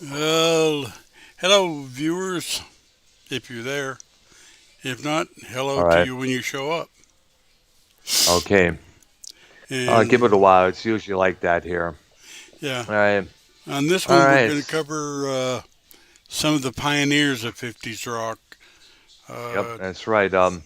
Well, hello, viewers, if you're there. If not, hello All to right. you when you show up. Okay. And Give it a while. It's usually like that here. yeah, All right. on this All one, we're right. going to cover some of the pioneers of 50s rock. Yep, Uh, that's right. And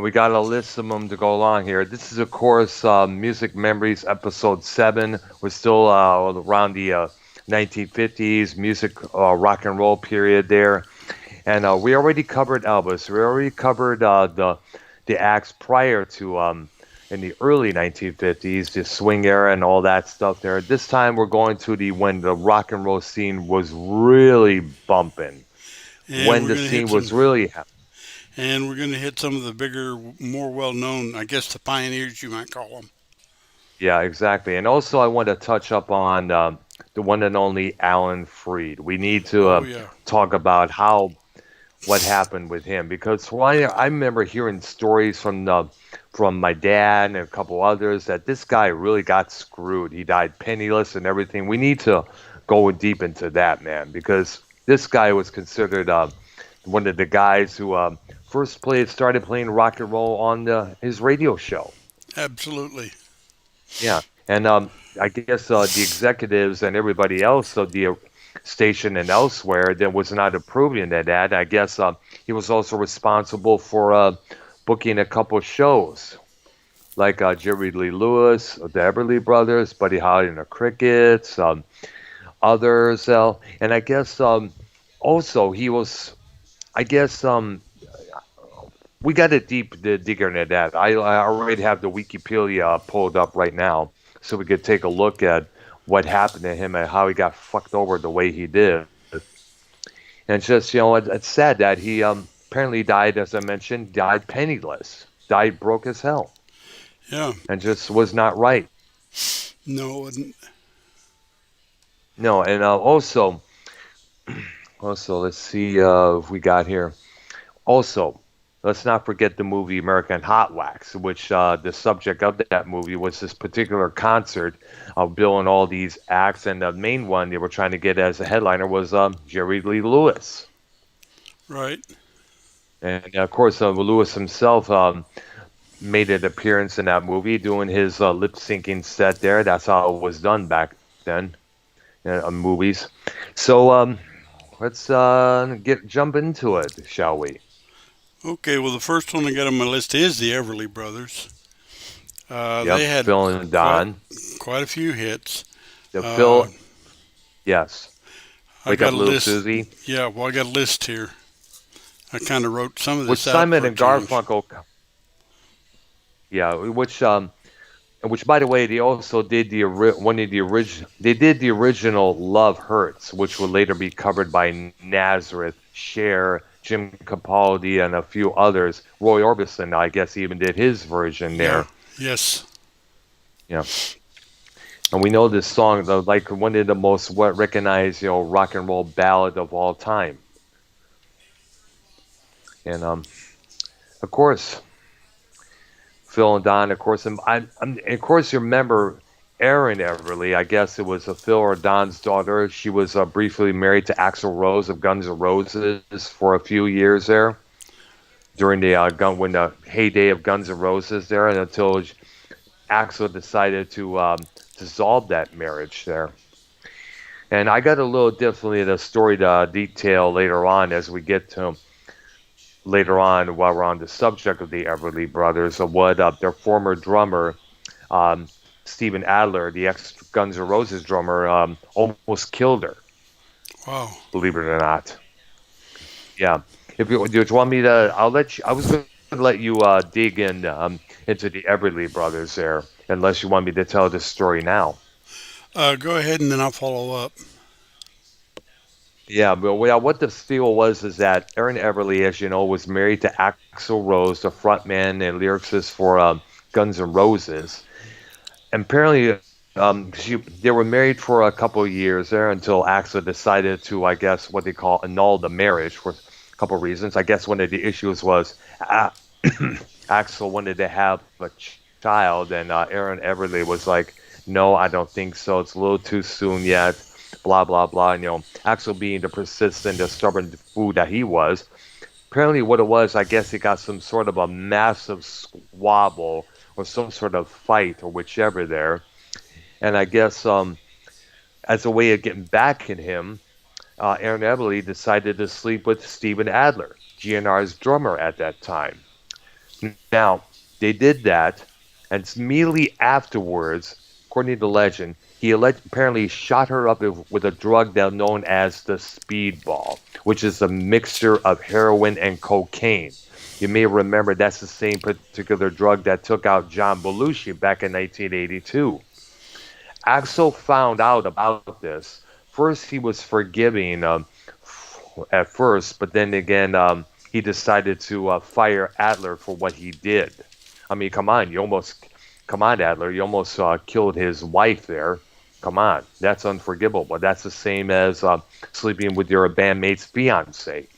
we got a list of them to go along here. This is, of course, Music Memories, Episode 7. We're still around the 1950s music rock and roll period there. And we already covered Elvis. We already covered the acts prior to in the early 1950s, the swing era and all that stuff there. This time we're going to the when the rock and roll scene was really bumping, and when we're the going to hit scene some, was really and we're going to hit some of the bigger, more well-known, I guess, the pioneers you might call them. yeah, exactly. And also I want to touch up on the one and only Alan Freed. We need to Oh yeah, talk about how what happened with him because I remember hearing stories from my dad and a couple others that this guy really got screwed. He died penniless and everything. We need to go deep into that, man, because this guy was considered one of the guys who started playing rock and roll on his radio show. absolutely. Yeah, and I guess the executives and everybody else of the station and elsewhere that was not approving of that. I guess he was also responsible for booking a couple of shows, like Jerry Lee Lewis, the Everly Brothers, Buddy Holly and the Crickets, others. And I guess also he was. I guess we got a deep digger into that. I already have the Wikipedia pulled up right now, so we could take a look at what happened to him and how he got fucked over the way he did. And it's just, it's sad that he apparently died, as I mentioned, died penniless, died broke as hell, Yeah, and just was not right. no, No, and also, let's see if we got here. Also, let's not forget the movie American Hot Wax, which the subject of that movie was this particular concert of Bill and all these acts, and the main one they were trying to get as a headliner was Jerry Lee Lewis. right. And of course, Lewis himself made an appearance in that movie doing his lip syncing set there. That's how it was done back then in movies. So let's get jump into it, shall we? Okay, well, the first one I got on my list is the Everly Brothers. They Yep, had Phil and quite Don. quite a few hits. The Uh, Phil, yes. I Wake got up, a little list. Susie. Yeah, well, I got a list here. I kind of wrote some of Which this out Simon for a and change. Garfunkel, yeah. Which by the way, they also did one of the original. They did the original "Love Hurts," which would later be covered by Nazareth, Cher, Jim Capaldi, and a few others. Roy Orbison, I guess, even did his version Yeah, there. yes. Yeah, and we know this song, like one of the most what recognized, rock and roll ballad of all time. And of course, Phil and Don, of course, of course, you remember Erin Everly. I guess it was Phil or Don's daughter. She was briefly married to Axl Rose of Guns N' Roses for a few years there during the when the heyday of Guns N' Roses there, and until Axl decided to dissolve that marriage there. And I got a little definitely the story to detail later on as we get to later on while we're on the subject of the Everly Brothers of what their former drummer um, Steven Adler, the ex Guns N' Roses drummer, almost killed her. Wow. Believe it or not. Yeah. If you do, you want me to, I'll let you. I was going to let you dig in into the Everly Brothers there, unless you want me to tell this story now. Go ahead and then I'll follow up. Yeah, but what the deal was is that Aaron Everly, as you know, was married to Axl Rose, the frontman and lyricist for Guns N' Roses. And apparently, they were married for a couple of years there until Axl decided to, I guess, what they call annul the marriage for a couple of reasons. I guess one of the issues was Axl wanted to have a child, and Aaron Everly was like, "No, I don't think so. It's a little too soon yet." blah blah blah. And Axel being the persistent, the stubborn fool that he was. Apparently, what it was, I guess he got some sort of a massive squabble or some sort of fight or whichever there. And I guess as a way of getting back at him, Aaron Everly decided to sleep with Steven Adler, GNR's drummer at that time. Now, they did that, and immediately afterwards, according to legend, he apparently shot her up with a drug now known as the speedball, which is a mixture of heroin and cocaine. You may remember that's the same particular drug that took out John Belushi back in 1982. Axel found out about this. First, he was forgiving at first, but then again, he decided to fire Adler for what he did. I mean, come on, Adler, you almost killed his wife there. Come on, that's unforgivable. That's the same as sleeping with your bandmate's fiance,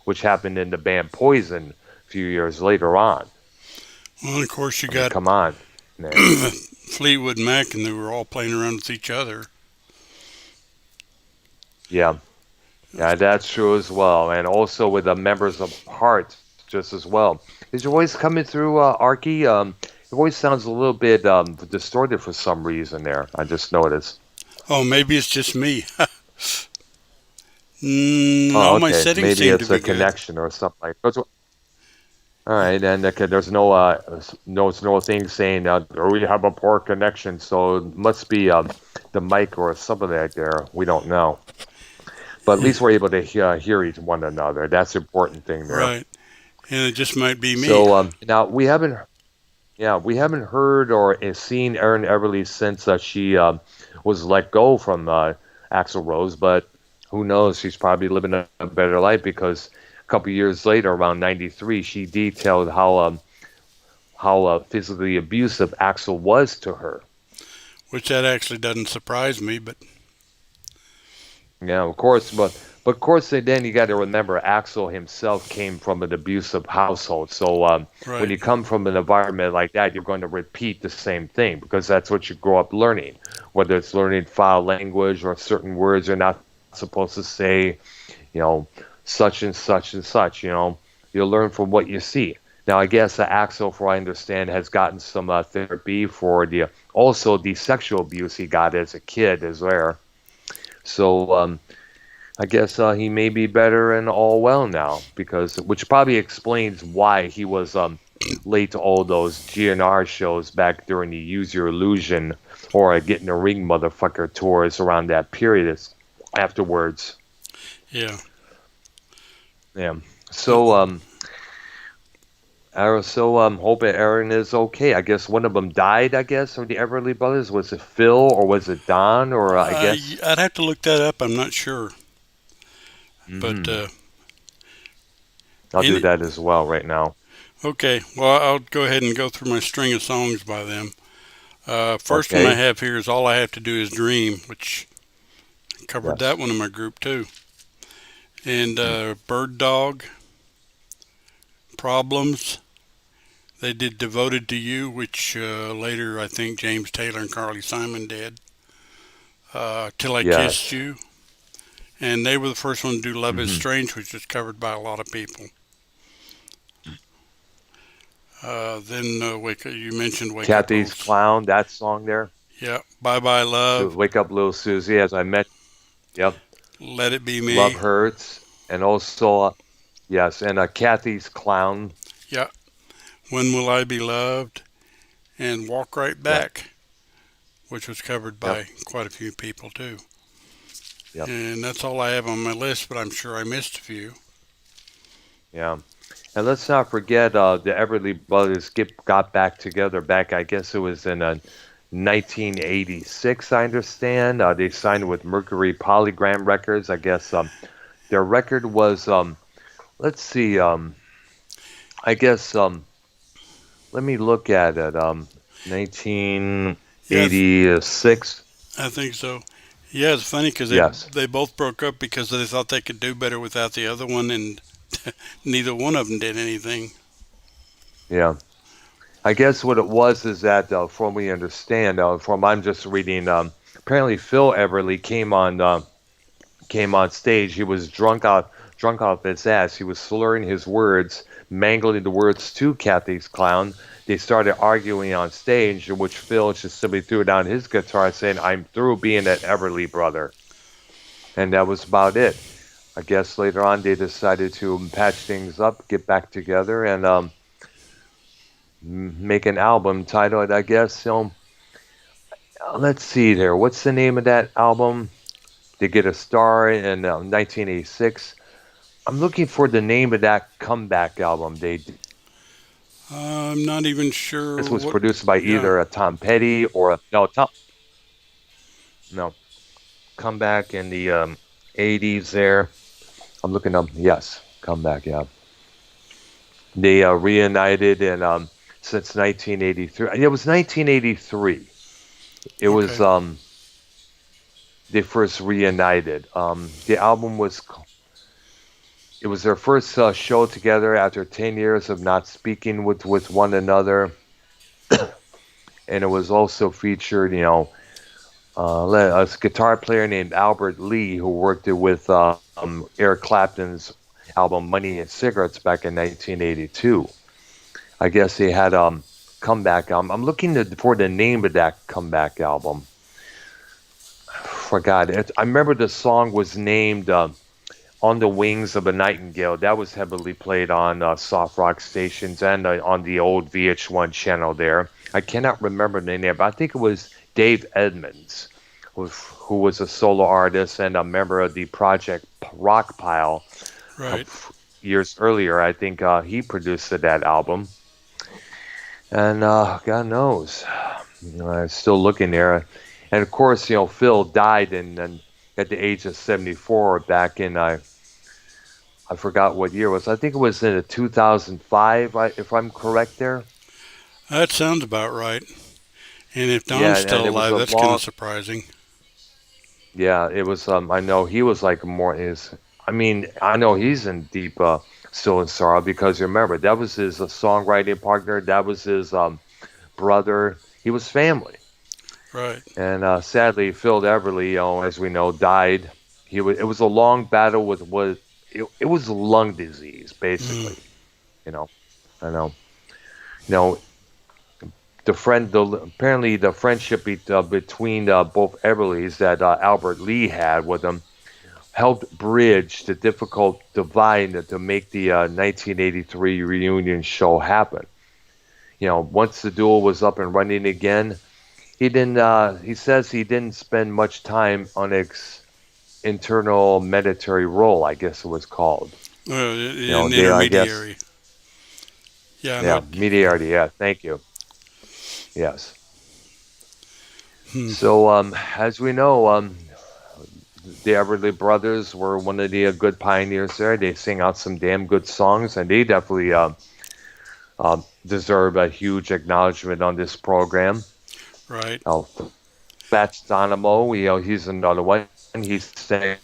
which happened in the band Poison a few years later on. Well, and of course, you I mean, got come on, man. Fleetwood Mac, and they were all playing around with each other. Yeah, that's true as well. And also with the members of Heart, just as well. Is your voice coming through, Arky? Your voice sounds a little bit distorted for some reason there. I just noticed. Oh, maybe it's just me. Oh, All my okay. settings Maybe seem to it's a be good. connection or something like that. All right, and there's no thing saying we have a poor connection, so it must be the mic or something like there. We don't know, but at least we're able to hear each one another. That's the important thing there. Right, and it just might be me. So now we haven't heard or seen Erin Everly since she was let go from Axl Rose, but who knows? She's probably living a better life because a couple years later, around '93, she detailed how physically abusive Axl was to her. Which that actually doesn't surprise me, but Yeah, of course, but of course, then you got to remember Axl himself came from an abusive household. So when right, you come from an environment like that, you're going to repeat the same thing because that's what you grow up learning. Whether it's learning foul language or certain words you're not supposed to say, such and such and such. You'll learn from what you see. Now, I guess Axl, for I understand, has gotten some therapy for also the sexual abuse he got as a kid as well. So I guess he may be better and all well now, which probably explains why he was late to all those GNR shows back during the Use Your Illusion or Get in the Ring motherfucker tours around that period afterwards. yeah. Yeah. So hope Aaron is okay. I guess one of them died, I guess, of the Everly Brothers. Was it Phil or was it Don or I guess? I'd have to look that up. I'm not sure, but I'll do that as well right now. okay. Well, I'll go ahead and go through my string of songs by them. First one I Okay. have here is All I Have to Do Is Dream, which covered Yes. that one in my group too. And Bird Dog, Problems. They did Devoted to You, which later I think James Taylor and Carly Simon did. Till I Kissed Yes. You. And they were the first one to do Love Is hmm Strange, which is covered by a lot of people. Then you mentioned Wake Up Kathy's Little, Clown, that song there. yeah, Bye Bye Love, Wake Up Little Susie, as I mentioned. Yep. Let It Be Love Me, Hurts. And also, yes, and Kathy's Clown. yeah, When Will I Be Loved, and Walk Right Yep. Back, which was covered Yep. by quite a few people too. Yep. And that's all I have on my list, but I'm sure I missed a few. Yeah. And let's not forget the Everly Brothers got back together back, I guess it was in 1986, I understand. They signed with Mercury Polygram Records. I guess their record was, let's see, I guess, let me look at it, Yes, 1986. I think so. Yeah, it's funny because Yes. they both broke up because they thought they could do better without the other one, and neither one of them did anything. Yeah. I guess what it was is that, from we understand, from I'm just reading apparently Phil Everly came on stage. He was drunk off his ass. He was slurring his words, mangling the words to Kathy's clown. They started arguing on stage, in which Phil just simply threw down his guitar, saying, "I'm through being an Everly brother," and that was about it. I guess later on they decided to patch things up, get back together, and make an album titled, I guess, let's see there. What's the name of that album? They get a star in 1986. I'm looking for the name of that comeback album. I'm not even sure This was what. produced by Yeah. either a Tom Petty or no Tom no comeback in the 80s. There, I'm looking up. Yes, comeback. Yeah, they reunited in since 1983. It was 1983. It was Okay. they first reunited. The album was it was their first show together after 10 years of not speaking with one another, and it was also featured, a guitar player named Albert Lee who worked it with Eric Clapton's album Money and Cigarettes back in 1982. I guess they had comeback album. I'm looking for the name of that comeback album. Forgot it. I remember the song was named "On the Wings of a Nightingale." That was heavily played on soft rock stations and on the old VH1 channel there. I cannot remember the name, but I think it was Dave Edmunds, who was a solo artist and a member of the Project Rockpile Right. years earlier. I think he produced that album. And God knows, I'm still looking there. And of course, Phil died at the age of 74 back in I forgot what year it was. I think it was in 2005, if I'm correct there. That sounds about right. And if Yeah, Don's and still it was alive, a that's kind long. of surprising. Yeah, it was. I know he was like more is. I mean, I know he's in deep still in sorrow because remember that was his songwriting partner. That was his brother. He was family. Right. And sadly, Phil Everly, as we know, died. It was a long battle with what it was lung disease, Mm. basically. You know, I know. You know, apparently the friendship between both Everlys that Albert Lee had with him helped bridge the difficult divide to make the 1983 reunion show happen. Once the duel was up and running again, he didn't. He says he didn't spend much time on internal military role, I guess it was called. An They, I guess, intermediary. Yeah, I know. yeah, mediarity. Yeah, thank you. Yes. Hmm. So, as we know, the Everly Brothers were one of the good pioneers there. They sing out some damn good songs, and they definitely deserve a huge acknowledgement on this program. Right. Uh, Fats Dynamo, he's another one. He's saying,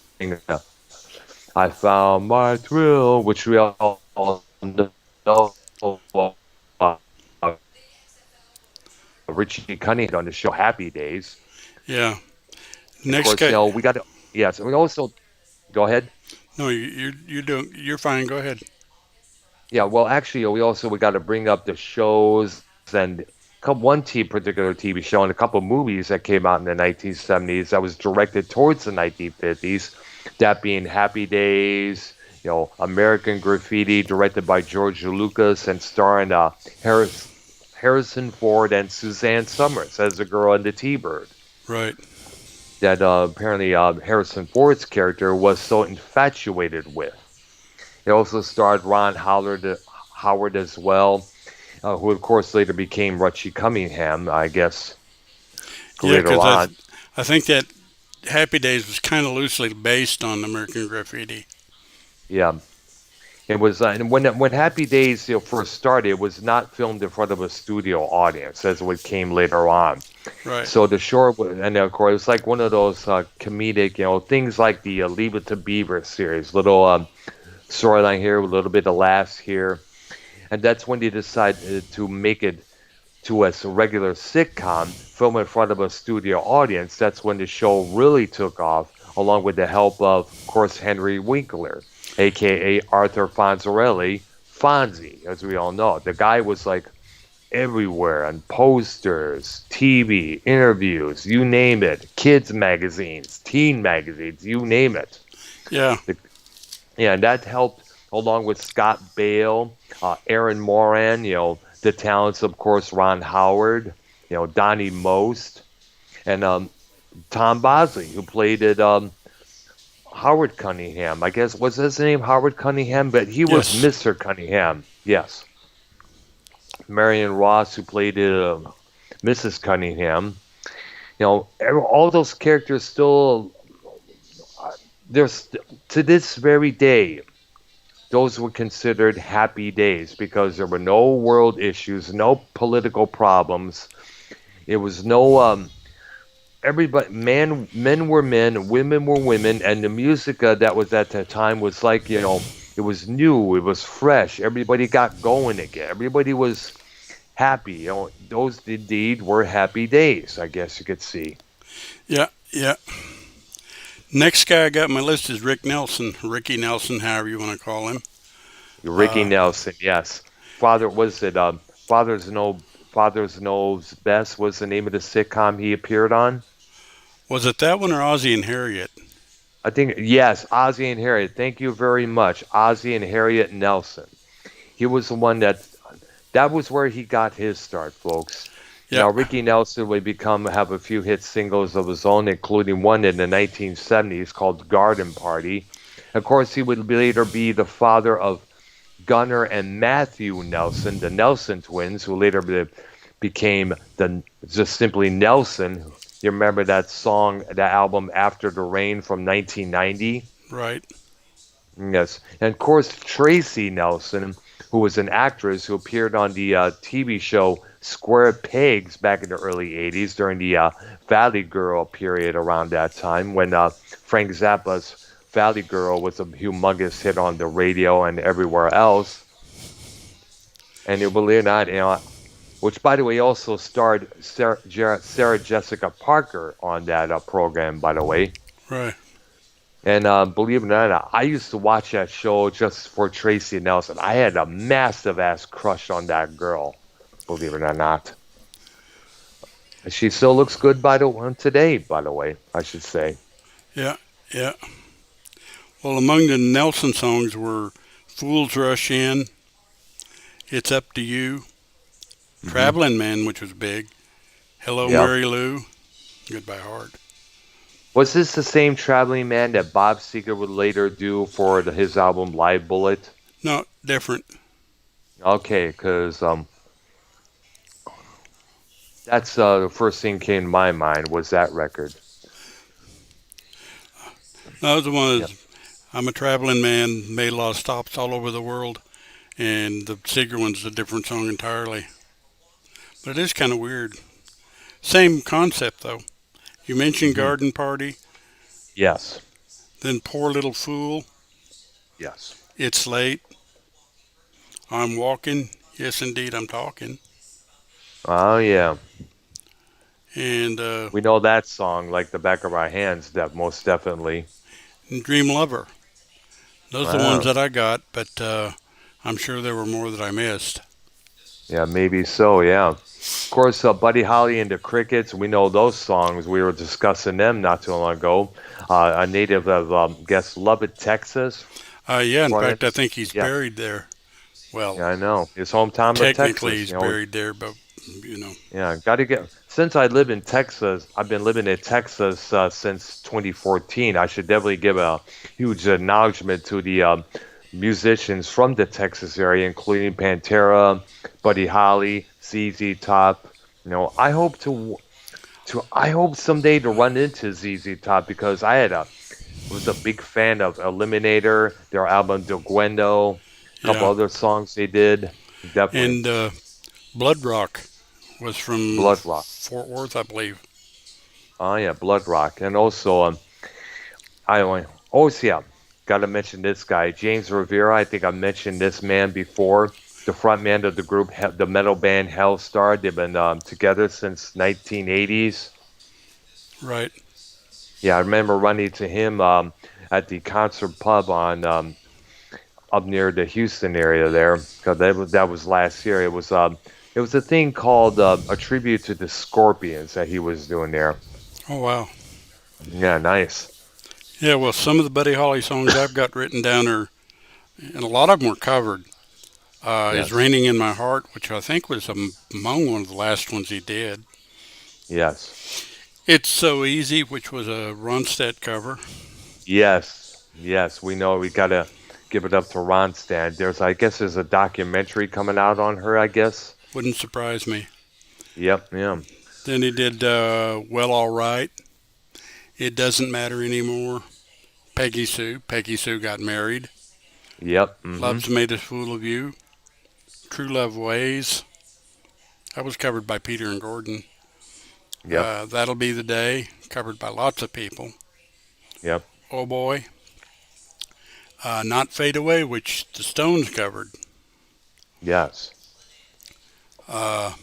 "I found my thrill," which we all know. Uh, Richie Cunningham on the show Happy Days. Yeah. And of Next course, guy. we got to, yes, and we also, go ahead. No, you're doing. You're fine. Go ahead. Yeah, well, actually, we got to bring up the shows and particular TV show and a couple movies that came out in the 1970s that was directed towards the 1950s. That being Happy Days, American Graffiti, directed by George Lucas and starring Harrison Ford and Suzanne Summers as the girl in the T-Bird. Right. That apparently Harrison Ford's character was so infatuated with. It also starred Howard as well, who of course later became Richie Cunningham, I guess, Yeah, later because on. I think that Happy Days was kind of loosely based on American Graffiti. Yeah, it was, and when Happy Days first started, it was not filmed in front of a studio audience, as what came later on. Right. So the short, and of course, it's like one of those comedic, things like the Leave It to Beaver series, little storyline here, a little bit of laughs here. And that's when they decided to make it to a regular sitcom film in front of a studio audience, that's when the show really took off, along with the help of course, Henry Winkler, aka Arthur Fonzarelli, Fonzie, as we all know. The guy was like everywhere on posters, TV, interviews, you name it, kids magazines, teen magazines, you name it. Yeah. The, yeah, and that helped along with Scott Bale, Aaron Moran, the talents, of course, Ron Howard, Donnie Most, and Tom Bosley, who played it, Howard Cunningham. I guess, was his name Howard Cunningham? But he was Yes. Mr. Cunningham, yes. Marion Ross, who played Mrs. Cunningham. All those characters still, there's to this very day, those were considered happy days because there were no world issues, no political problems. It was no everybody, men were men, women were women, and the music that was at that time was like, it was new, it was fresh. Everybody got going again. Everybody was happy. Those indeed were happy days, I guess you could see. Yeah. Yeah. Next guy I got on my list is Ricky Nelson, however you want to call him. Ricky Uh, Nelson, yes. Father, was it Father's No Father's Knows Best was the name of the sitcom he appeared on? was it that one or Ozzie and Harriet? I think yes, Ozzie and Harriet. Thank you very much, Ozzie and Harriet Nelson. He was the one that was where he got his start, folks. Yeah. Now Ricky Nelson would have a few hit singles of his own, including one in the 1970s called "Garden Party." Of course, he would later be the father of Gunnar and Matthew Nelson, the Nelson twins, who later became just simply Nelson. You remember that song, that album "After the Rain" from 1990? Right. Yes. And of course, Tracy Nelson, who was an actress who appeared on the TV show Square Pegs back in the early 80s during the Valley Girl period around that time when Frank Zappa's Valley Girl was a humongous hit on the radio and everywhere else. And you believe it or not, which by the way also starred Sarah Jessica Parker on that program, by the way. Right. And believe it or not, I used to watch that show just for Tracy Nelson. I had a massive ass crush on that girl, believe it or not. She still looks good today, by the way, I should say. Yeah. Yeah. Well, among the Nelson songs were "Fools Rush In," "It's Up to You," Hmm. "Traveling Man," which was big, "Hello Yep. Mary Lou," "Goodbye Heart." Was this the same Traveling Man that Bob Seger would later do for his album Live Bullet? No, different. Okay, because that's the first thing came to my mind was that record. No, the one Yep. is "I'm a Traveling Man," made a lot of stops all over the world, and the Seeger one's a different song entirely. But it is kind of weird. Same concept though. You mentioned Hmm. "Garden Party," Yes. then "Poor Little Fool," Yes. "It's Late," "I'm Walking," "Yes Indeed I'm Talking," Oh yeah. and We know that song like the back of our hands, most definitely. "Dream Lover." Those are the ones Wow. that I got, but I'm sure there were more that I missed. Yeah, maybe so, yeah. Of course, Buddy Holly and the Crickets, we know those songs. We were discussing them not too long ago. A native of, guess, Lubbock, Texas. Yeah, in One fact, I think he's yeah, buried there. Well, yeah, I know. His hometown of technically Texas, he's buried there, but you know. Yeah, got to get. Since I live in Texas, I've been living in Texas since 2014. I should definitely give a huge acknowledgement to the musicians from the Texas area, including Pantera, Buddy Holly, ZZ Top. I hope I hope someday to run into ZZ Top because was a big fan of Eliminator, their album Deguendo, a couple Yeah, other songs they did. Definitely and Blood Rock was from Blood Rock. Fort Worth, I believe. Oh yeah, Blood Rock, and also oh yeah, got to mention this guy, James Rivera. I think I mentioned this man before. the front man of the group, the metal band Hellstar. They've been together since 1980s. Right. Yeah, I remember running to him at the concert pub on up near the Houston area there, because that was last year. It was a thing called a tribute to the Scorpions that he was doing there. Oh wow. Yeah, nice. Yeah. Well, some of the Buddy Holly songs I've got written down are, and a lot of them were covered. Is Yes, "Raining in My Heart," which I think was among one of the last ones he did. yes, "It's So Easy," which was a Ronstadt cover. yes. We know we gotta give it up to Ronstadt. I guess, there's a documentary coming out on her. I guess. Wouldn't surprise me. Yep, yeah, Then he did "Well, All Right," "It Doesn't Matter Anymore," "Peggy Sue." Peggy Sue got married. yep, "Love's Made a Fool of You." "True Love Ways." That was covered by Peter and Gordon. yep, "That'll Be the Day," covered by lots of people. yep, "Oh Boy." "Not Fade Away," which the Stones covered. yes. Uh,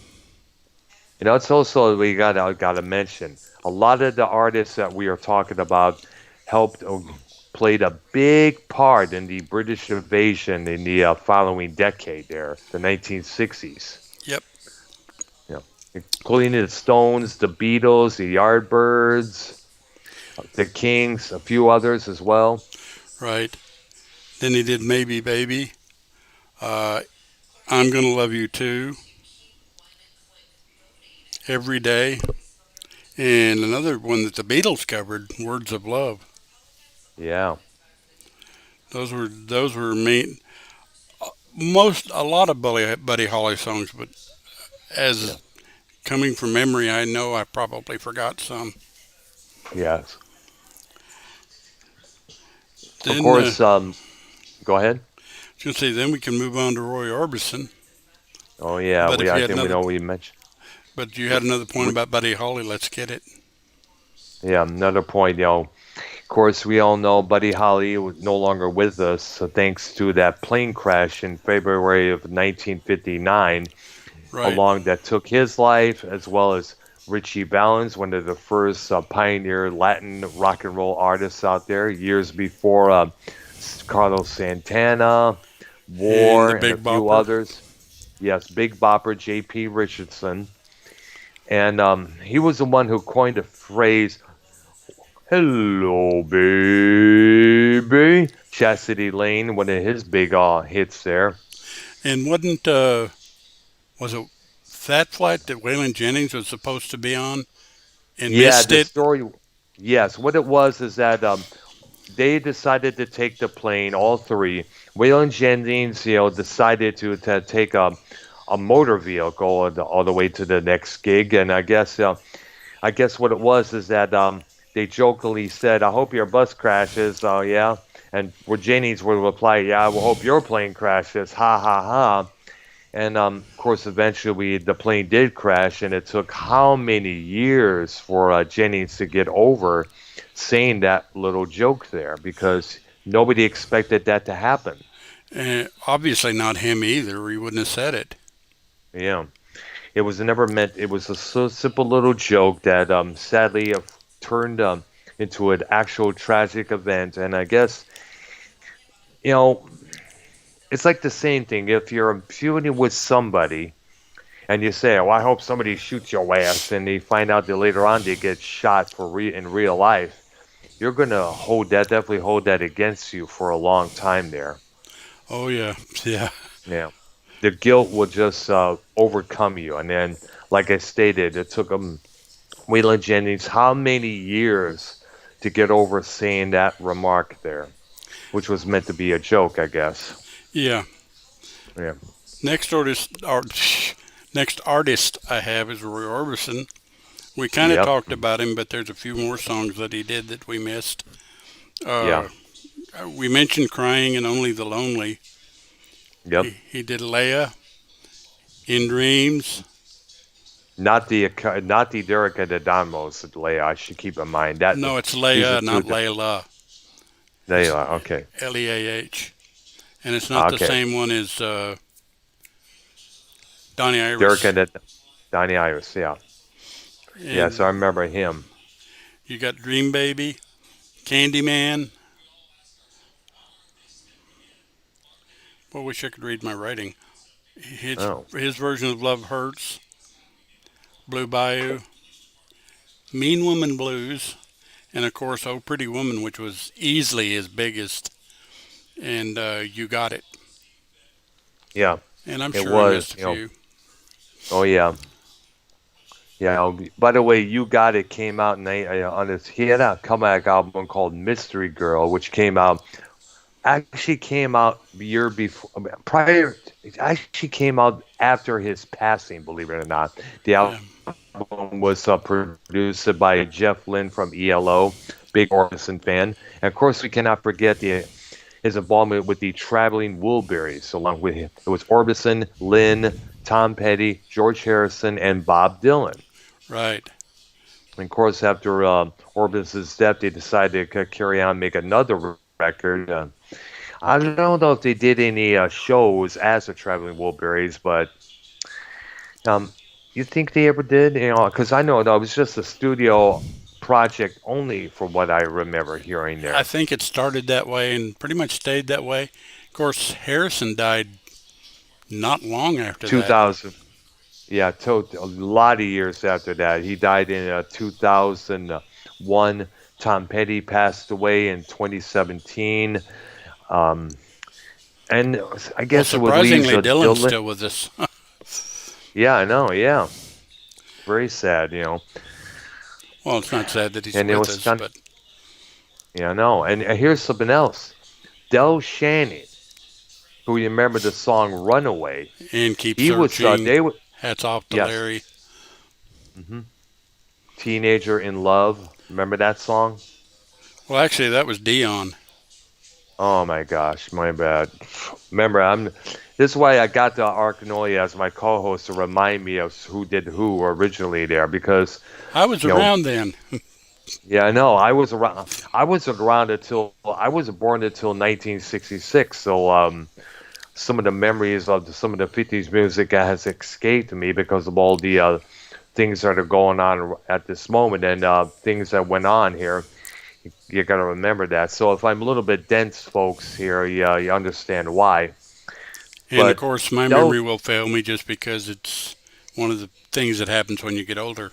It's also, we gotta mention, a lot of the artists that we are talking about helped played a big part in the British invasion in the following decade there, the 1960s. yep, Yeah, including the Stones, the Beatles, the Yardbirds, the Kings, a few others as well. right. Then he did "Maybe Baby." Uh, "I'm Gonna Love You Too," "Every Day," and another one that the Beatles covered, "Words of Love." Yeah, Those were main, a lot of Buddy Holly songs, but yeah, as coming from memory, I know I probably forgot some. yes. Of Then course, go ahead. just say then we can move on to Roy Orbison. Oh yeah, But if I you had think we another, know we mentioned. but you had another point We, about Buddy Holly, let's get it. yeah, another point. Of course, we all know Buddy Holly was no longer with us, so thanks to that plane crash in February of 1959, Right. along that took his life, as well as Richie Valens, one of the first pioneer Latin rock and roll artists out there, years before Carlos Santana, And War, the and a Big few Bopper. others. Yes, Big Bopper, J.P. Richardson. And he was the one who coined the phrase, "Hello, baby." Chastity Lane, one of his big hits there. And was it that flight that Waylon Jennings was supposed to be on and Yeah, missed the it? story. Yes, what it was is that they decided to take the plane, all three. Waylon Jennings, decided to take a motor vehicle all the way to the next gig, and I guess what it was is that they jokingly said, "I hope your bus crashes." Oh yeah, and where Jennings would reply, "Yeah, I will hope your plane crashes." Ha ha ha. And of course, eventually the plane did crash, and it took how many years for Jennings to get over saying that little joke there, because nobody expected that to happen. And obviously not him either, or he wouldn't have said it. Yeah, it was never meant. It was a so simple little joke that sadly turned into an actual tragic event. And I guess you know it's like the same thing. If you're feuding with somebody and you say, "Oh, I hope somebody shoots your ass," and they find out that later on they get shot in real life, you're gonna definitely hold that against you for a long time there. Oh yeah, yeah, Yeah, the guilt will just overcome you, and then, like I stated, it took Waylon Jennings how many years to get over saying that remark there, which was meant to be a joke, I guess. yeah. Yeah. Next artist, next artist I have is Roy Orbison. We kind of Yep. talked about him, but there's a few more songs that he did that we missed. Yeah. Uh, we mentioned "Crying" and "Only the Lonely." Yep. He did "Leia," "In Dreams." Not the Derek Adamos Leia. I should keep in mind that No, it's these are Leia, two not different. Layla. It's Leia. Okay. Leah, and it's not the Okay. same one as Donnie Dirk Iris. and then Donnie Iris. Yeah, yeah. So I And remember him. you got Dream Baby, Candyman. Well, wish I could read my writing. Oh, His version of Love Hurts, Blue Bayou, Mean Woman Blues, and of course, Oh Pretty Woman, which was easily his biggest. And You Got It. yeah. And I'm It sure I was. missed a few. Oh yeah. Yeah. By the way, You Got It came out on his. He had a comeback album called Mystery Girl, which came out actually came out the year before prior. It actually came out after his passing. Believe it or not, the Yeah. album was produced by Jeff Lynne from ELO, big Orbison fan, and of course we cannot forget his involvement with the Traveling Wilburys. Along with him, it was Orbison, Lynne, Tom Petty, George Harrison, and Bob Dylan. Right. And of course, after Orbison's death, they decided to carry on, and make another record. I don't know if they did any shows as the Traveling Wilburys, but um, you think they ever did? You know, because I know that it was just a studio project only, from what I remember hearing I there. think it started that way and pretty much stayed that way. Of course, Harrison died not long after that. 2000, yeah, a lot of years after that. He died in 2001. Tom Petty passed away in 2017. Um, and I Well, guess it would leave surprisingly, Dylan's Dylan. still with us. Yeah, I know. Yeah, very sad, you know. Well, it's not sad that he's And it with was us, kind of, but yeah, I know. And here's something else. Del Shannon, who you remember the song "Runaway," and keep he was searching. they were Hats off to yes, Larry. hmm "Teenager in Love." Remember that song? Well, actually, that was Dion. Oh my gosh, my bad. Remember, I'm. This is why I got the Arknolia as my co-host to remind me of who did who originally there, because I was you know, around then. yeah, I know. I was around. I wasn't around until I was born until 1966. So some of the memories of some of the 50's music has escaped me because of all the things that are going on at this moment, and things that went on here. You got to remember that. So if I'm a little bit dense, folks, here, you understand why. And of But course, my Del, memory will fail me just because it's one of the things that happens when you get older.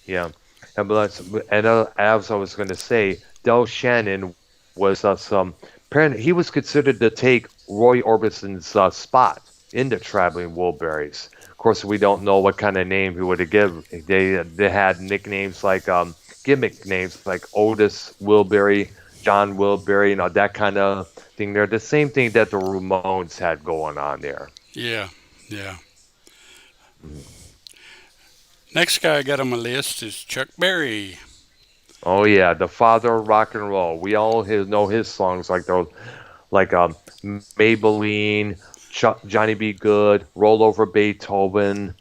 yeah, and as I was going to say, Del Shannon was some. Apparently, he was considered to take Roy Orbison's spot in the Traveling Wilburys. Of course, we don't know what kind of name he would have given. They had nicknames like gimmick names like Otis Wilbury, John Wilbury, you know, that kind of thing. They're the same thing that the Ramones had going on there. Yeah, yeah. Mhm. Next guy I got on my list is Chuck Berry. Oh yeah, the father of rock and roll. We all know his songs like those, like Maybelline, Johnny B. Good, Roll Over Beethoven,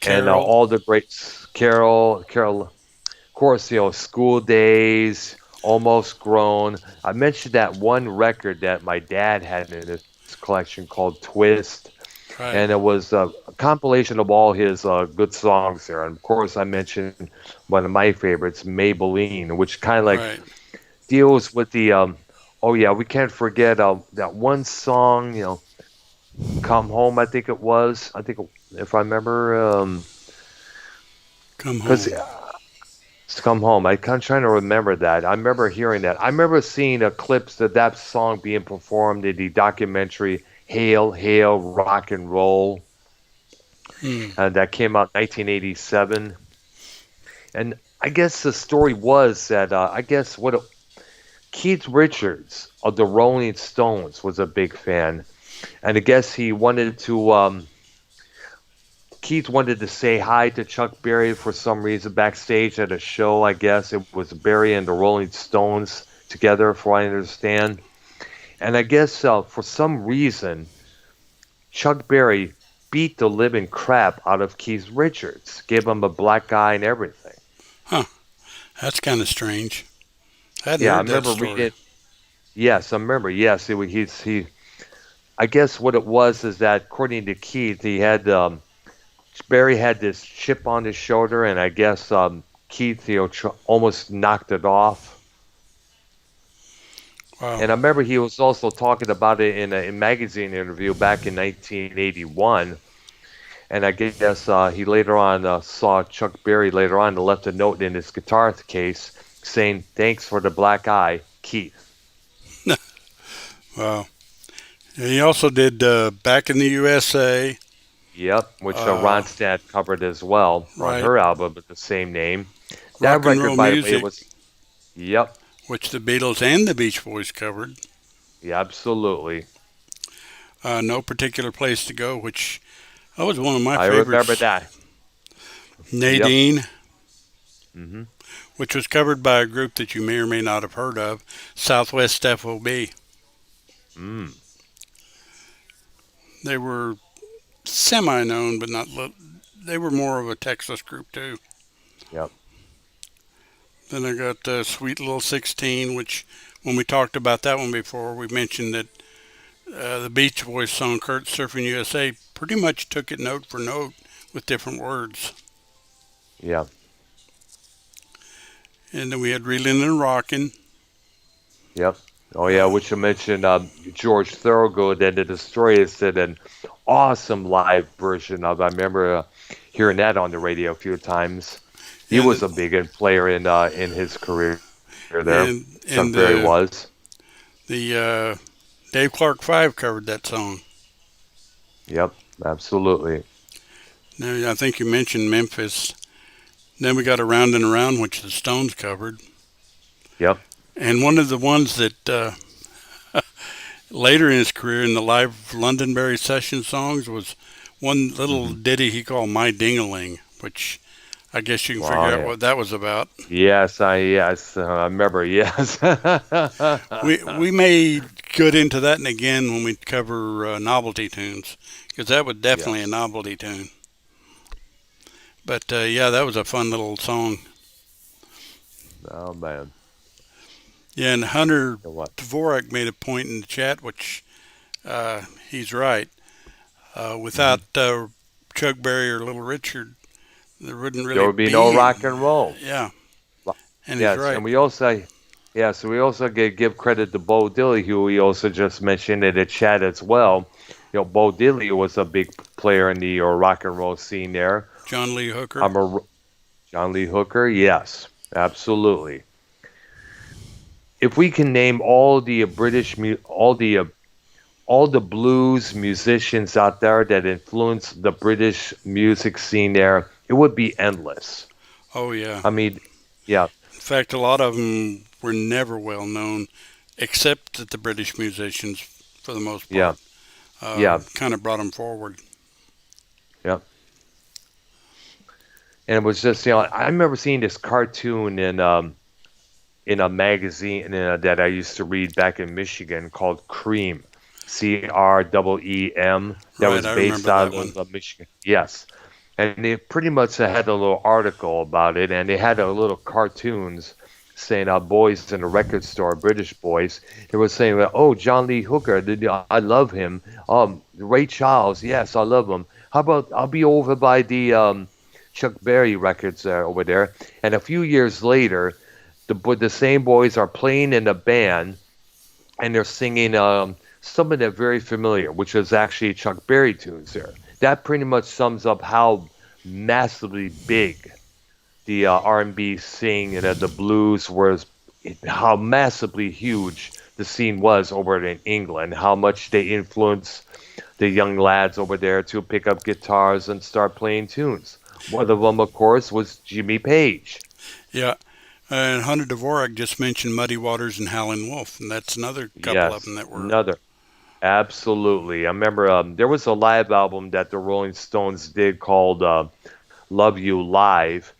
and Carol. all the greats. Carol, of course, you know, School Days, Almost Grown. I mentioned that one record that my dad had in his collection called Twist, Right, and it was a compilation of all his good songs there. And of course, I mentioned one of my favorites, Maybelline, which kind of like right. deals with the oh yeah, we can't forget that one song, you know, Come Home, I think it was. I think if I remember, Come because home. it's Come Home. I'm kind of trying to remember that. I remember hearing that. I remember seeing a clips of that song being performed in the documentary Hail, Hail, Rock and Roll, Hmm. and that came out 1987. And I guess the story was that I guess Keith Richards of the Rolling Stones was a big fan, and I guess he wanted to. Keith wanted to say hi to Chuck Berry for some reason backstage at a show. I guess it was Berry and the Rolling Stones together, for what I understand. And I guess for some reason, Chuck Berry beat the living crap out of Keith Richards, gave him a black eye and everything. Huh. That's kind of strange. I hadn't Yeah, I heard that remember story. reading. Yes, I remember. Yes, he I guess what it was is that according to Keith, he had Barry had this chip on his shoulder, and I guess Keith, almost knocked it off. Wow. And I remember he was also talking about it in a magazine interview back in 1981. And I guess he later on saw Chuck Berry later on and left a note in his guitar case saying, "Thanks for the black eye, Keith." Wow. And he also did Back in the USA. Yep, which Uh, Ronstadt covered as well on right. her album with the same name. That Rock and record, roll by the way, music, was, yep, which the Beatles and the Beach Boys covered. yeah, absolutely. No Particular Place to Go, which that was one of my I remember favorites. that. Yep. Nadine, Hmm. which was covered by a group that you may or may not have heard of, Southwest FOB. Mm. They were semi-known, but not. They were more of a Texas group too. Yep. Then I got Sweet Little 16, which when we talked about that one before, we mentioned that the Beach Boys song "Kurt Surfing USA" pretty much took it note for note with different words. Yeah. And then we had "Reelin' and Rockin'." Yep. Oh yeah, Uh, which you mentioned George Thorogood and the Destroyers did an awesome live version of. I remember hearing that on the radio a few times. He and was a big player in his career there. Chuck and Berry was. the Dave Clark Five covered that song. Yep, absolutely. Now I think you mentioned Memphis. Then we got "Around and Around," which the Stones covered, Yep. and one of the ones that later in his career in the live Londonderry session songs was one little Hmm. ditty he called "My Dingaling," which I guess you can Wow. figure out Yeah. what that was about. Yes, I remember. Yes. We may get into that again when we cover novelty tunes, because that was definitely a Yes. novelty tune. But yeah, that was a fun little song. Oh man. Yeah, and Hunter You know what? Dvorak made a point in the chat, which he's right. Hmm. Without Chuck Berry or Little Richard, there wouldn't There really would be no be. rock and roll. Yeah, and he's Yes, right. and we also, yeah, so we also give credit to Bo Diddley, who we also just mentioned in the chat as well. Bo Diddley was a big player in the rock and roll scene there. John Lee Hooker. I'm a John Lee Hooker, yes, absolutely. If we can name all the all the blues musicians out there that influenced the British music scene there, it would be endless. Oh yeah. I mean, yeah, In fact, a lot of them were never well known, except that the British musicians, for the most yeah, part, yeah, kind of brought them forward. yeah. And it was just, I remember seeing this cartoon in a magazine that I used to read back in Michigan called Cream, CREEM, that Right, was I based remember that out one. of Michigan. Yes. And they pretty much had a little article about it, and they had a little cartoons saying boys in a record store, British boys. They were saying, "Oh, John Lee Hooker, I love him. Ray Charles, yes, I love him. How about I'll be over by the Chuck Berry records over there." And a few years later, the same boys are playing in a band, and they're singing something that's very familiar, which is actually Chuck Berry tunes there. That pretty much sums up how massively big the R&B scene and the blues was, how massively huge the scene was over in England, how much they influenced the young lads over there to pick up guitars and start playing tunes. One of them, of course, was Jimmy Page. Yeah, and Hunter Dvorak just mentioned Muddy Waters and Howlin' Wolf, and that's another couple of them Yes, that were. another. Absolutely. I remember there was a live album that the Rolling Stones did called Love You Live,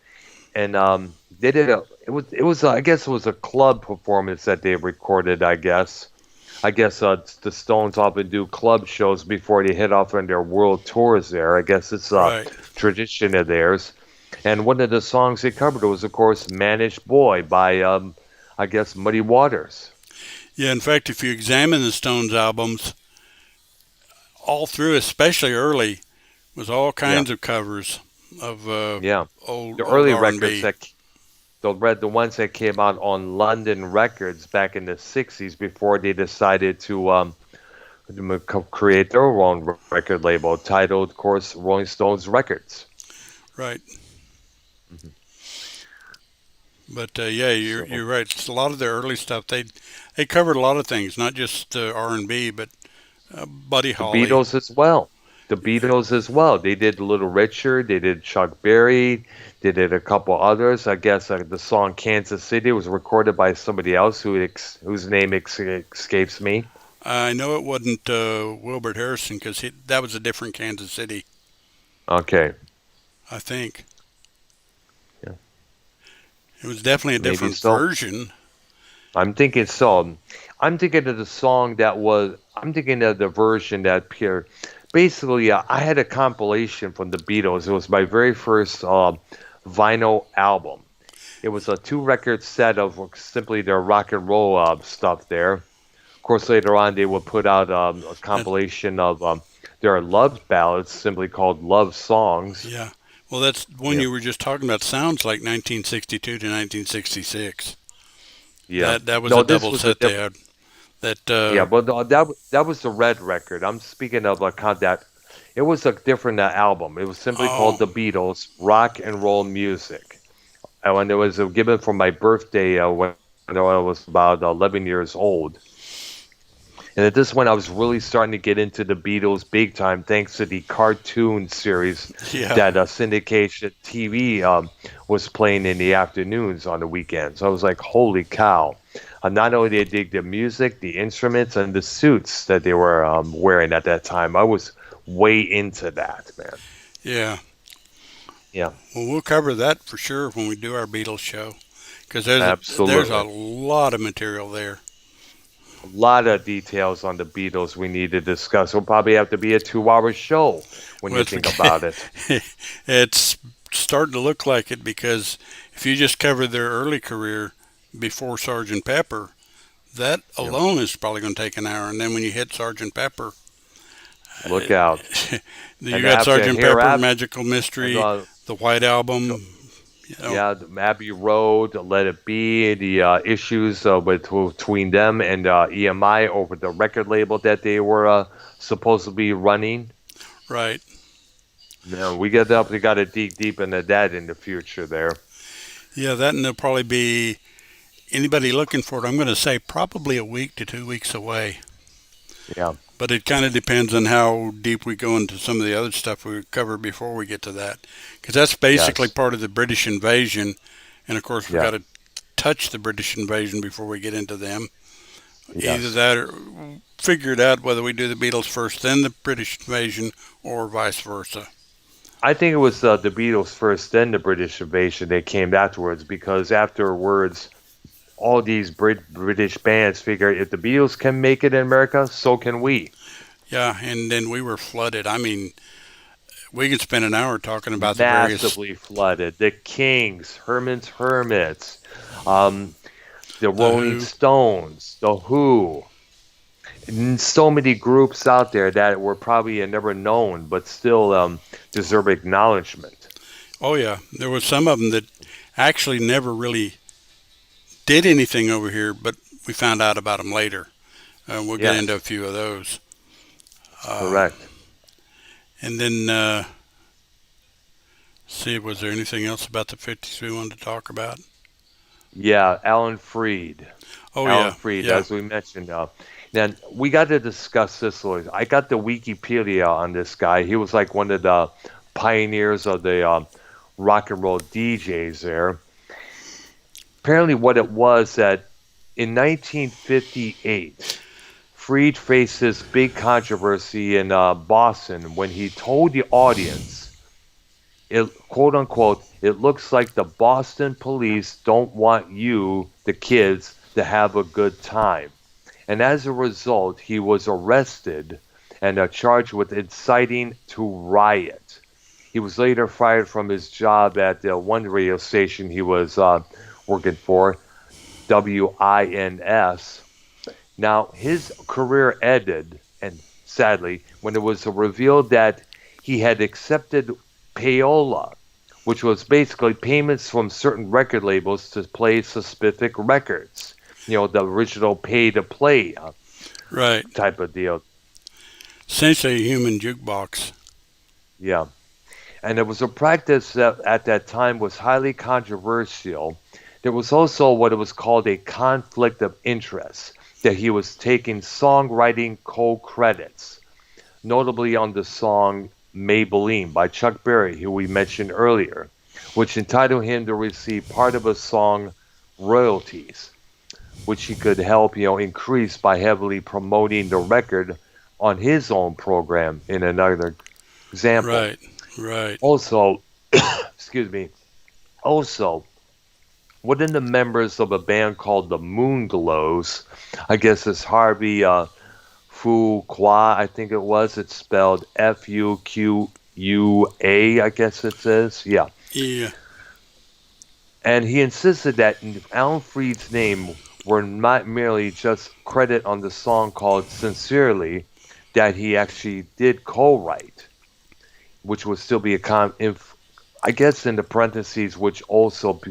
and they did it was I guess it was a club performance that they recorded. I guess the Stones often do club shows before they head off on their world tours. There, I guess it's a Right. tradition of theirs. And one of the songs they covered was, of course, "Managed Boy" by I guess Muddy Waters. Yeah, in fact, if you examine the Stones albums, all through, especially early, was all Yeah, kinds of covers of yeah. The old early R and records B. that the ones that came out on London Records back in the '60s before they decided to create their own record label titled, of course, Rolling Stones Records. Right. Mhm. But yeah, So you're right. It's a lot of their early stuff. They covered a lot of things, not just R and B, but Buddy the Holly. Beatles as well. The Beatles as well. They did Little Richard. They did Chuck Berry. They did a couple others. I guess the song Kansas City was recorded by somebody else whose name escapes me. I know it wasn't Wilbert Harrison because that was a different Kansas City, Okay. I think. Yeah, It was definitely a maybe different so. version. I'm thinking so. I'm thinking of the song that was. I'm thinking of the version that appeared. Basically, I had a compilation from the Beatles. It was my very first vinyl album. It was a two-record set of simply their rock and roll stuff there. Of course, later on they would put out a That, compilation of their love ballads, simply called Love Songs. yeah. Well, that's one Yeah, you were just talking about. Sounds like 1962 to 1966. yeah. That was No, a this double was a set they different. had. That Yeah, but that was the red record. I'm speaking of that. It was a different album. It was simply called oh The Beatles Rock and Roll Music. And when it was given for my birthday when I was about 11 years old. And at this point, I was really starting to get into the Beatles big time, thanks to the cartoon series yeah, that syndication TV was playing in the afternoons on the weekends. So I was like, holy cow. Not only did I dig the music, the instruments, and the suits that they were wearing at that time, I was way into that, man. yeah. Yeah, Well, we'll cover that for sure when we do our Beatles show because there's a absolutely. lot of material there. A lot of details on the Beatles we need to discuss. It'll probably have to be a 2 hour show when Well, you think about it. it's starting to look like it because if you just cover their early career before Sergeant Pepper, that Yeah. alone is probably going to take an hour. And then when you hit Sergeant Pepper, Look out. you And got after and Sergeant Pepper, hereafter, Magical and Mystery, the White the- Album. You know, yeah, the Abbey Road, Let It Be, the issues between them and EMI over the record label that they were supposed to be running. right? No, we got to dig deep into that in the future there. Yeah, that and there'll probably be anybody looking for it. I'm going to say probably a week to 2 weeks away. Yeah. But it kind of depends on how deep we go into some of the other stuff we cover before we get to that. Because that's basically Yes. part of the British invasion. And of course, we've Yeah. got to touch the British invasion before we get into them. Either Yes. that or figure it out whether we do the Beatles first, then the British invasion, or vice versa. I think it was the Beatles first, then the British invasion. They came afterwards because afterwards, all these British bands figured if the Beatles can make it in America, so can we. Yeah, and then we were flooded. I mean, we could spend an hour talking about the various. Massively flooded. The Kings, Herman's Hermits, um, the The Rolling Who. Stones, the Who, and so many groups out there that were probably never known, but still deserve acknowledgement. Oh, yeah. There was some of them that actually never really did anything over here, but we found out about them later. We'll get into a Yes, few of those. Um, correct. and then, see, was there anything else about the 50s we wanted to talk about? Yeah, Alan Freed. Oh, Alan yeah. Freed, Yeah. as we mentioned. Then we got to discuss this. Louis. I got the Wikipedia on this guy. He was like one of the pioneers of the rock and roll DJs there. Apparently, what it was that in 1958, Freed faced this big controversy in Boston when he told the audience, it, quote unquote, it looks like the Boston police don't want you, the kids, to have a good time. And as a result, he was arrested and charged with inciting to riot. He was later fired from his job at the one radio station he was working for, WINS. Now, his career ended, and sadly, when it was revealed that he had accepted payola, which was basically payments from certain record labels to play specific records. The original pay to play Right. type of deal. Essentially a human jukebox. Yeah. And it was a practice that at that time was highly controversial. There was also what it was called a conflict of interest, that he was taking songwriting co-credits, notably on the song Maybelline by Chuck Berry, who we mentioned earlier, which entitled him to receive part of a song royalties, which he could help, increase by heavily promoting the record on his own program in another example. Right. Right. Also, excuse me, also, one of the members of a band called the Moonglows, I guess it's Harvey Fuqua, I think it was. It's spelled Fuqua, I guess it says. Yeah. Yeah. And he insisted that Alan Freed's name were not merely just credit on the song called Sincerely, that he actually did co-write, which would still be I guess in the parentheses, which also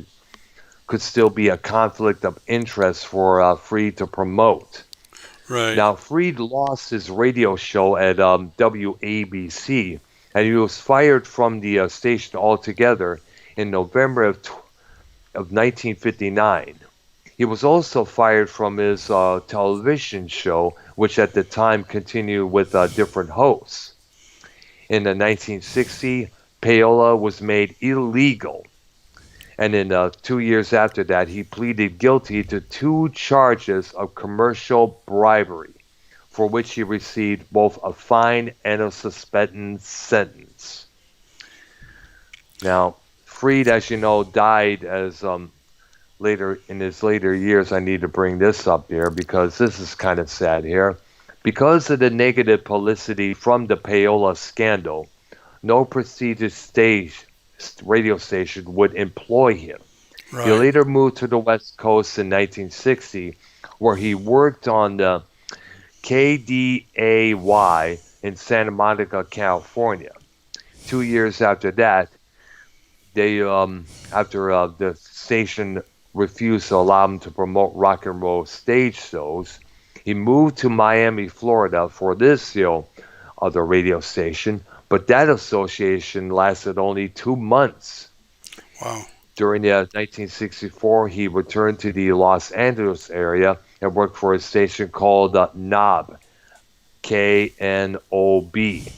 could still be a conflict of interest for Freed to promote. Right. Now, Freed lost his radio show at WABC, and he was fired from the station altogether in November of 1959. He was also fired from his television show, which at the time continued with different hosts. In the 1960, payola was made illegal, and in 2 years after that, he pleaded guilty to 2 charges of commercial bribery, for which he received both a fine and a suspended sentence. Now, Freed, as you know, died as later in his later years. I need to bring this up here because this is kind of sad here. Because of the negative publicity from the payola scandal, no prestigious radio station would employ him. He Right. later moved to the West Coast in 1960, where he worked on the KDAY in Santa Monica, California. 2 years after that, they after the station refused to allow him to promote rock and roll stage shows, he moved to Miami, Florida for this other radio station, but that association lasted only 2 months. Wow. During 1964, he returned to the Los Angeles area and worked for a station called KNOB, KNOB.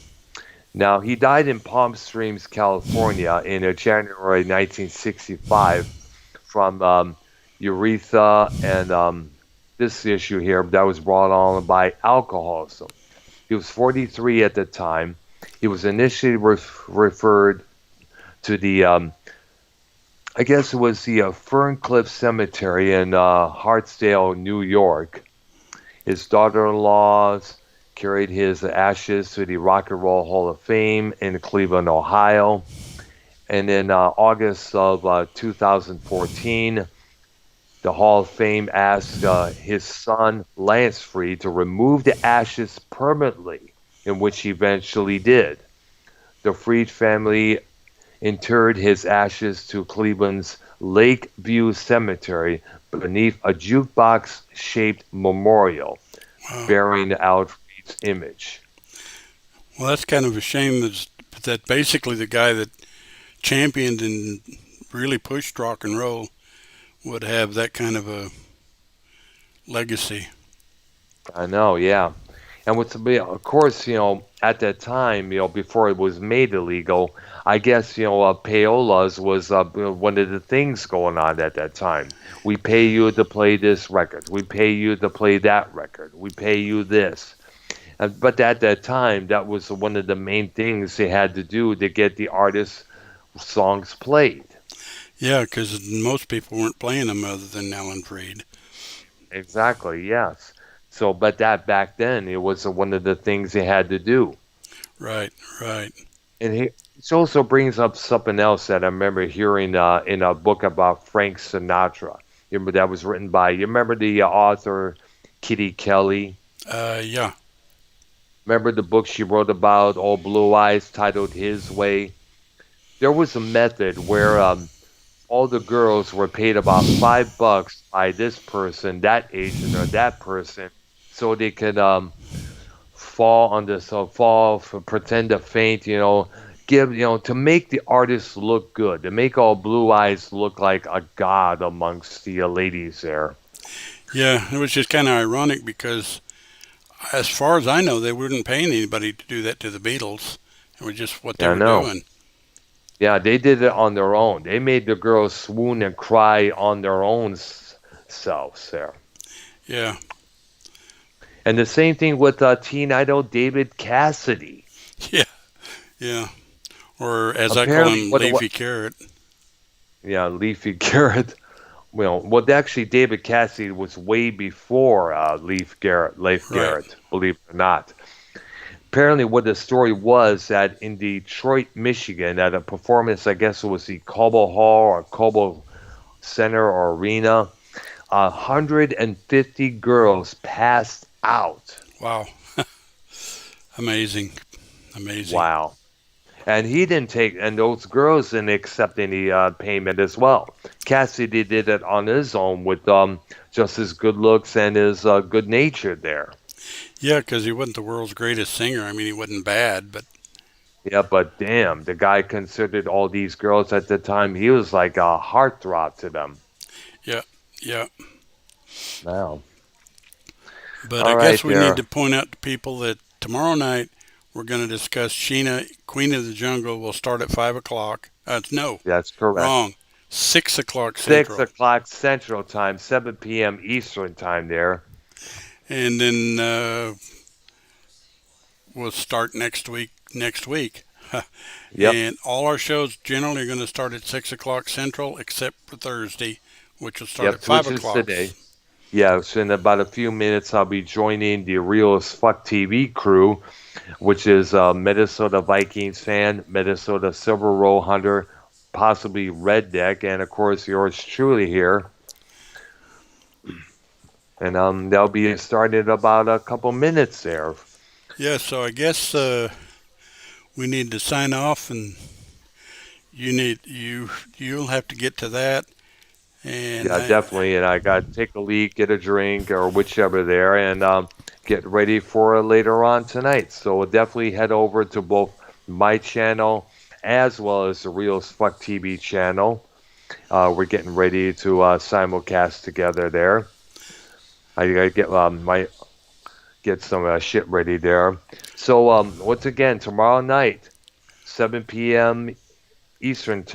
Now, he died in Palm Springs, California in January 1965 from urethra and this issue here that was brought on by alcoholism. He was 43 at the time. He was initially referred to the, I guess it was the Ferncliff Cemetery in Hartsdale, New York. His daughter-in-laws carried his ashes to the Rock and Roll Hall of Fame in Cleveland, Ohio. And in August of 2014, the Hall of Fame asked his son, Lance Freed, to remove the ashes permanently, in which he eventually did. The Freed family interred his ashes to Cleveland's Lakeview Cemetery beneath a jukebox-shaped memorial Wow. bearing out Freed's image. Well, that's kind of a shame that basically the guy that championed and really pushed rock and roll would have that kind of a legacy. I know, yeah. And of course, at that time, before it was made illegal, I guess, payolas was one of the things going on at that time. We pay you to play this record. We pay you to play that record. We pay you this. But at that time, that was one of the main things they had to do to get the artist's songs played. Yeah, because most people weren't playing them other than Alan Freed. Exactly, yes. So, but that back then, it was one of the things they had to do. Right. Right. And it also brings up something else that I remember hearing in a book about Frank Sinatra. That was written by, you remember the author Kitty Kelly? Yeah. Remember the book she wrote about, All Blue Eyes, titled His Way? There was a method where all the girls were paid about $5 by this person, that agent, or that person, so they could pretend to faint, give, to make the artist look good, to make all Blue Eyes look like a god amongst the ladies there. Yeah, it was just kind of ironic because, as far as I know, they weren't paying anybody to do that to the Beatles. It was just what they Yeah, I were know. doing. Yeah, they did it on their own. They made the girls swoon and cry on their own selves there. Yeah, And the same thing with teen idol David Cassidy. yeah, yeah. Or as I call Apparently, him, what Leafy Carrot. yeah, Leafy Garrett. Well, actually, David Cassidy was way before Leif Right. Garrett, believe it or not. Apparently, what the story was that in Detroit, Michigan, at a performance, I guess it was the Cobo Hall or Cobo Center or Arena, 150 girls passed out. Wow. Amazing. Amazing. Wow. And he didn't take, and those girls didn't accept any payment as well. Cassidy did it on his own with just his good looks and his good nature there. Yeah, because he wasn't the world's greatest singer. I mean, he wasn't bad, but Yeah, but damn, the guy considered all these girls at the time, he was like a heartthrob to them. yeah, yeah. Wow. But I All guess right, we need there. to point out to people that tomorrow night we're going to discuss Sheena, Queen of the Jungle. Will start at 5 o'clock. No, That's correct. wrong. 6 o'clock 6 Central, o'clock Central Time, 7 p.m. Eastern Time there. and then we'll start next week. Next week, Yep. and all our shows generally are going to start at 6 o'clock Central, except for Thursday, which will start Yep, at five which is o'clock. today. Yeah, so in about a few minutes, I'll be joining the Real as Fuck TV crew, which is a Minnesota Vikings fan, Minnesota Silver Roll hunter, possibly Red Deck, and of course yours truly here. And they'll be starting in about a couple minutes there. Yeah, so I guess we need to sign off, and you'll have to get to that, and Yeah, definitely. And I got to take a leak, get a drink, or whichever there, and get ready for later on tonight. So we'll definitely head over to both my channel as well as the Real as Fuck TV channel. We're getting ready to simulcast together there. I gotta get some shit ready there. So once again, tomorrow night, 7 p.m. Eastern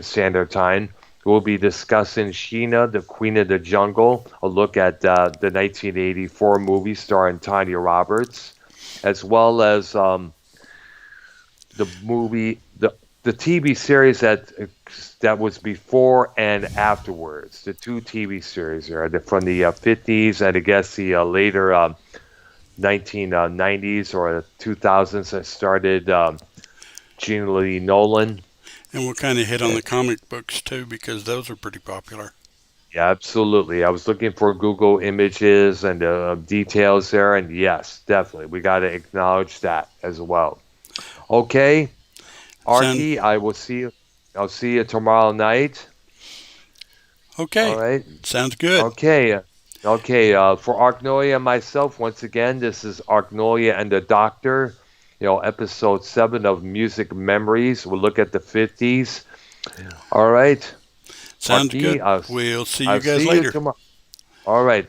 Standard Time, we'll be discussing Sheena, the Queen of the Jungle, a look at the 1984 movie starring Tanya Roberts, as well as the movie, the TV series that was before and afterwards. The two TV series are from the 50's and I guess the later 1990s or 2000s that started Gina Lee Nolan. we'll kind of hit on the comic books too because those are pretty popular. Yeah, absolutely. I was looking for Google images and details there, and yes, definitely, we got to acknowledge that as well. Okay, Sound Arky, I will see you. I'll see you tomorrow night. All okay? right. Sounds good. Okay. Okay. For Arknolia and myself, once again, this is Arknolia and the Doctor. Episode 7 of Music Memories. We'll look at the 50s. All right. Sounds Arky, good. We'll see you I'll guys see you later. tomorrow. All right.